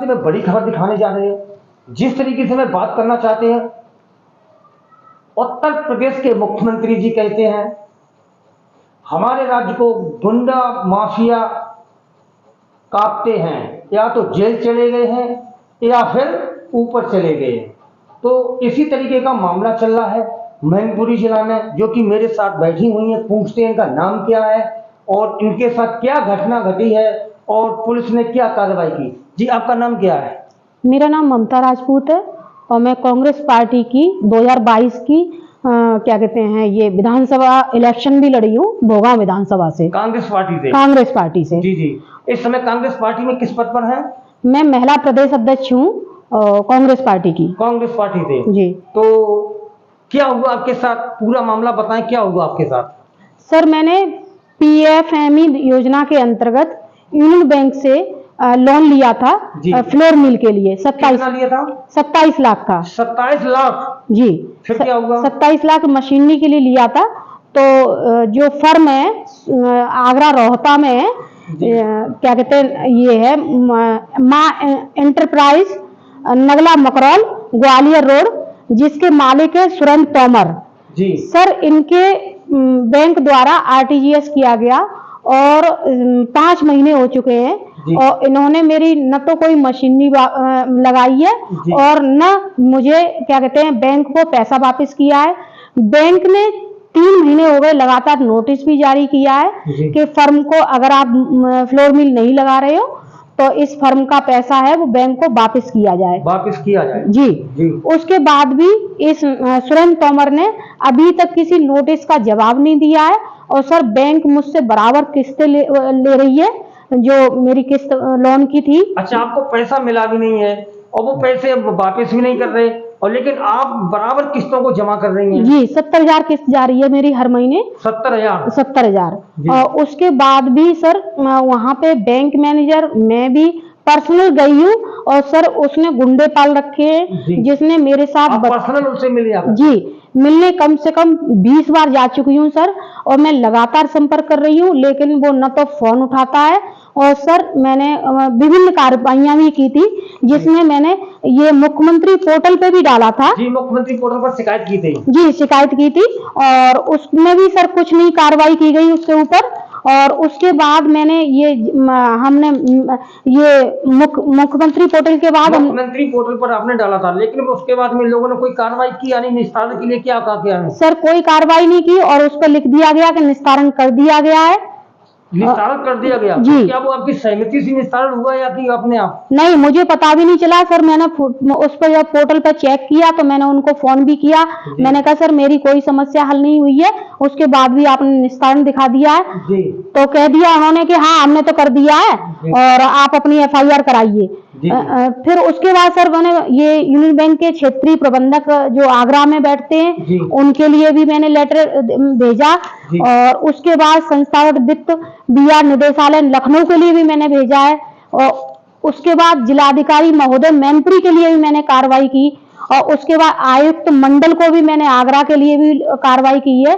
आपसे मैं बड़ी खबर दिखाने जा रहे हैं। जिस तरीके से मैं बात करना चाहते हैं, उत्तर प्रदेश के मुख्यमंत्री जी कहते हैं हमारे राज्य को गुंडा माफिया कांपते हैं, या तो जेल चले गए हैं या फिर ऊपर चले गए हैं। तो इसी तरीके का मामला चल रहा है मैनपुरी जिला में, जो कि मेरे साथ बैठी हुई हैं। पूछते हैं इनका नाम क्या है और इनके साथ क्या घटना घटी है और पुलिस ने क्या कार्रवाई की। जी, आपका नाम क्या है? मेरा नाम ममता राजपूत है और मैं कांग्रेस पार्टी की 2022 की क्या कहते हैं ये विधानसभा इलेक्शन भी लड़ी हूँ भोगांव विधानसभा से। कांग्रेस पार्टी से? कांग्रेस पार्टी से। जी जी। इस समय कांग्रेस पार्टी में किस पद पर है? मैं महिला प्रदेश अध्यक्ष हूँ कांग्रेस पार्टी की। कांग्रेस पार्टी से? जी। तो क्या हुआ आपके साथ, पूरा मामला बताएं, क्या हुआ आपके साथ? सर, मैंने PFME योजना के अंतर्गत यूनियन बैंक से लोन लिया था फ्लोर मिल के लिए। 27 लिया था? 27 लाख का। 27 लाख? जी। फिर क्या हुआ? 27 लाख मशीनरी के लिए लिया था। तो जो फर्म है आगरा रोहता में है, क्या कहते हैं ये है माँ एंटरप्राइज नगला मकरौल ग्वालियर रोड, जिसके मालिक है सुरेंद्र तोमर जी। सर, इनके बैंक द्वारा RTGS किया गया और 5 महीने हो चुके हैं और इन्होंने मेरी न तो कोई मशीनरी लगाई है और न मुझे क्या कहते हैं बैंक को पैसा वापस किया है। बैंक ने 3 महीने हो गए लगातार नोटिस भी जारी किया है कि फर्म को अगर आप फ्लोर मिल नहीं लगा रहे हो तो इस फर्म का पैसा है वो बैंक को वापस किया जाए। जी, जी। उसके बाद भी इस सुरेंद्र तोमर ने अभी तक किसी नोटिस का जवाब नहीं दिया है और सर बैंक मुझसे बराबर किस्तें ले रही है जो मेरी किस्त लोन की थी। अच्छा, आपको पैसा मिला भी नहीं है और वो पैसे वापस भी नहीं कर रहे, और लेकिन आप बराबर किस्तों को जमा कर रही हैं? जी, 70,000 किस्त जा रही है मेरी हर महीने। 70,000? और उसके बाद भी सर वहाँ पे बैंक मैनेजर मैं भी पर्सनल गई हूँ और सर उसने गुंडे पाल रखे हैं जिसने मेरे साथ पर्सनल उससे मिले आप? जी, मिलने कम से कम 20 बार जा चुकी हूँ सर, और मैं लगातार संपर्क कर रही हूँ लेकिन वो न तो फोन उठाता है। और सर मैंने विभिन्न कार्रवाइयां भी की थी जिसमें मैंने ये मुख्यमंत्री पोर्टल पे भी डाला था। जी, मुख्यमंत्री पोर्टल पर शिकायत की थी? जी, शिकायत की थी और उसमें भी सर कुछ नहीं कार्रवाई की गई उसके ऊपर। और उसके बाद मैंने हमने ये मुख्यमंत्री पोर्टल के बाद मुख्यमंत्री पोर्टल पर आपने डाला था, लेकिन उसके बाद में लोगों ने कोई कार्रवाई की यानी निस्तारण के लिए क्या कहा? सर कोई कार्रवाई नहीं की और उस पर लिख दिया गया कि निस्तारण कर दिया गया है। निस्तारण कर दिया गया? जी। क्या वो आपकी सहमति से निस्तारण हुआ या कि अपने आप? नहीं, मुझे पता भी नहीं चला सर। मैंने उस पर जब पोर्टल पर चेक किया तो मैंने उनको फोन भी किया। मैंने कहा सर मेरी कोई समस्या हल नहीं हुई है, उसके बाद भी आपने निस्तारण दिखा दिया है। जी। तो कह दिया उन्होंने कि हाँ हमने तो कर दिया है और आप अपनी FIR कराइए। फिर उसके बाद सर मैंने ये यूनियन बैंक के क्षेत्रीय प्रबंधक जो आगरा में बैठते हैं उनके लिए भी मैंने लेटर भेजा और उसके बाद संस्थागत वित्त BR निदेशालय लखनऊ के लिए भी मैंने भेजा है और उसके बाद जिलाधिकारी महोदय मैनपुरी के लिए भी मैंने कार्रवाई की और उसके बाद आयुक्त मंडल को भी मैंने आगरा के लिए भी कार्रवाई की है।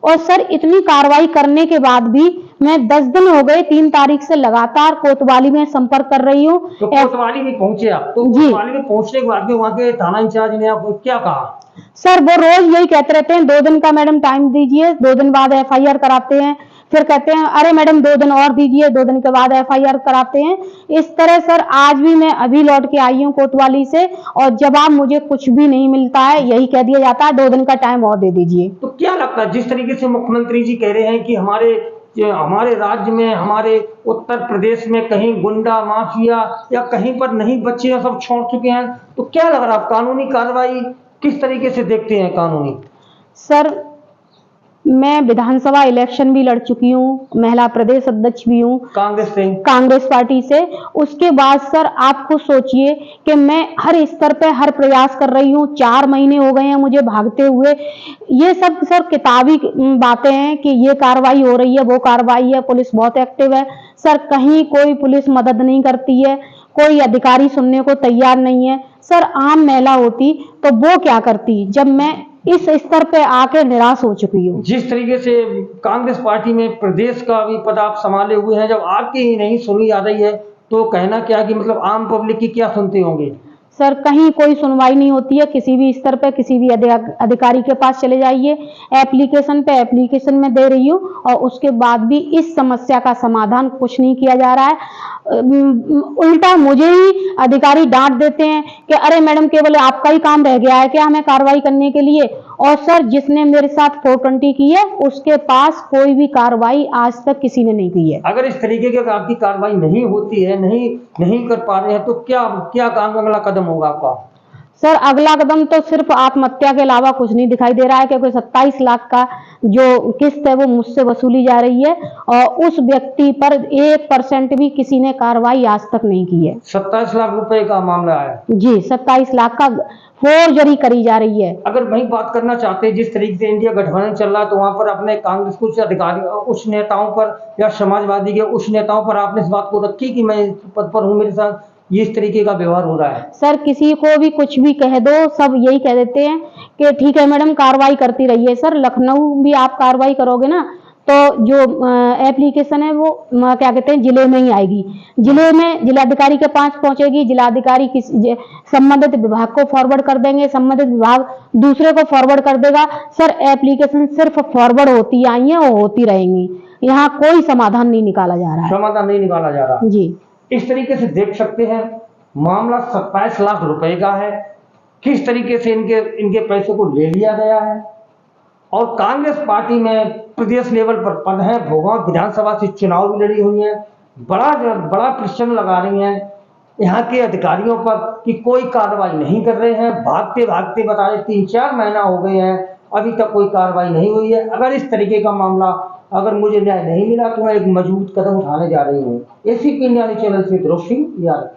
और सर इतनी कार्रवाई करने के बाद भी मैं 10 दिन हो गए 3 तारीख से लगातार कोतवाली में संपर्क कर रही हूँ। तो कोतवाली में पहुंचे आप? तो कोतवाली में पहुंचने के बाद वहाँ के थाना इंचार्ज ने आपको क्या कहा? सर वो रोज यही कहते रहते हैं 2 दिन का मैडम टाइम दीजिए, 2 दिन बाद FIR कराते हैं। फिर कहते हैं अरे मैडम 2 दिन और दीजिए, 2 दिन के बाद FIR कराते हैं। इस तरह सर आज भी मैं अभी लौट के आई हूँ कोतवाली से और जवाब मुझे कुछ भी नहीं मिलता है, यही कह दिया जाता है 2 दिन का टाइम और दे दीजिए। तो क्या लगता है जिस तरीके से मुख्यमंत्री जी कह रहे हैं कि हमारे राज्य में, हमारे उत्तर प्रदेश में कहीं गुंडा माफिया या कहीं पर नहीं बच्चे सब छोड़ चुके हैं, तो क्या लग रहा है आप कानूनी कार्रवाई किस तरीके से देखते हैं? कानूनी सर मैं विधानसभा इलेक्शन भी लड़ चुकी हूँ, महिला प्रदेश अध्यक्ष भी हूँ कांग्रेस पार्टी से। उसके बाद सर आप खुद सोचिए कि मैं हर स्तर पे हर प्रयास कर रही हूँ। 4 महीने हो गए हैं मुझे भागते हुए। ये सब सर किताबी बातें हैं कि ये कार्रवाई हो रही है, वो कार्रवाई है, पुलिस बहुत एक्टिव है। सर कहीं कोई पुलिस मदद नहीं करती है, कोई अधिकारी सुनने को तैयार नहीं है। सर आम महिला होती तो वो क्या करती जब मैं इस स्तर पे आके निराश हो चुकी हूँ। जिस तरीके से कांग्रेस पार्टी में प्रदेश का भी पद आप संभाले हुए हैं, जब आपकी ही नहीं सुनी जा रही है तो कहना क्या कि मतलब आम पब्लिक की क्या सुनते होंगे? सर कहीं कोई सुनवाई नहीं होती है, किसी भी स्तर पे किसी भी अधिकारी के पास चले जाइए, एप्लीकेशन पे एप्लीकेशन में दे रही हूँ और उसके बाद भी इस समस्या का समाधान कुछ नहीं किया जा रहा है। उल्टा मुझे ही अधिकारी डांट देते हैं कि अरे मैडम केवल आपका ही काम रह गया है क्या हमें कार्रवाई करने के लिए। और सर जिसने मेरे साथ 420 की है उसके पास कोई भी कार्रवाई आज तक किसी ने नहीं की है। अगर इस तरीके की आपकी कार्रवाई नहीं होती है, नहीं कर पा रहे हैं, तो क्या क्या काम अगला कदम होगा आपका? सर अगला कदम तो सिर्फ आत्महत्या के अलावा कुछ नहीं दिखाई दे रहा है, क्योंकि 27 लाख का जो किस्त है वो मुझसे वसूली जा रही है और उस व्यक्ति पर 1% भी किसी ने कार्रवाई आज तक नहीं की है। 27 लाख रुपए का मामला है जी 27 लाख का फोर्जरी करी जा रही है। अगर वही बात करना चाहते हैं, जिस तरीके से इंडिया गठबंधन चल रहा है, तो वहां पर अपने कांग्रेस कुछ अधिकारी उच्च नेताओं पर या समाजवादी के उच्च नेताओं पर आपने इस बात को रखी कि मैं इस पद पर हूं, मेरे साथ ये इस तरीके का व्यवहार हो रहा है? सर किसी को भी कुछ भी कह दो सब यही कह देते हैं कि ठीक है मैडम कार्रवाई करती रहिए। सर लखनऊ भी आप कार्रवाई करोगे ना तो जो एप्लीकेशन है वो क्या कहते हैं जिले में ही आएगी, जिले में जिलाधिकारी के पास पहुंचेगी, जिलाधिकारी किसी संबंधित विभाग को फॉरवर्ड कर देंगे, संबंधित विभाग दूसरे को फॉरवर्ड कर देगा। सर एप्लीकेशन सिर्फ फॉरवर्ड होती आई है और होती रहेंगी, यहाँ कोई समाधान नहीं निकाला जा रहा है। समाधान नहीं निकाला जा रहा जी इस तरीके से देख सकते हैं मामला 27 लाख रुपए का है, किस तरीके से इनके पैसे को ले लिया गया है। और कांग्रेस पार्टी में प्रदेश लेवल पर पद है, भोगांव विधानसभा से चुनाव भी लड़ी हुई है, बड़ा प्रश्न लगा रही हैं यहाँ के अधिकारियों पर कि कोई कार्रवाई नहीं कर रहे हैं। भागते भागते बता रहे 3-4 महीना हो गए हैं, अभी तक कोई कार्रवाई नहीं हुई है। अगर इस तरीके का मामला अगर मुझे न्याय नहीं मिला तो मैं एक मजबूत कदम उठाने जा रही हूँ। एसीपी इंडिया चैनल से ध्रुव सिंह यार।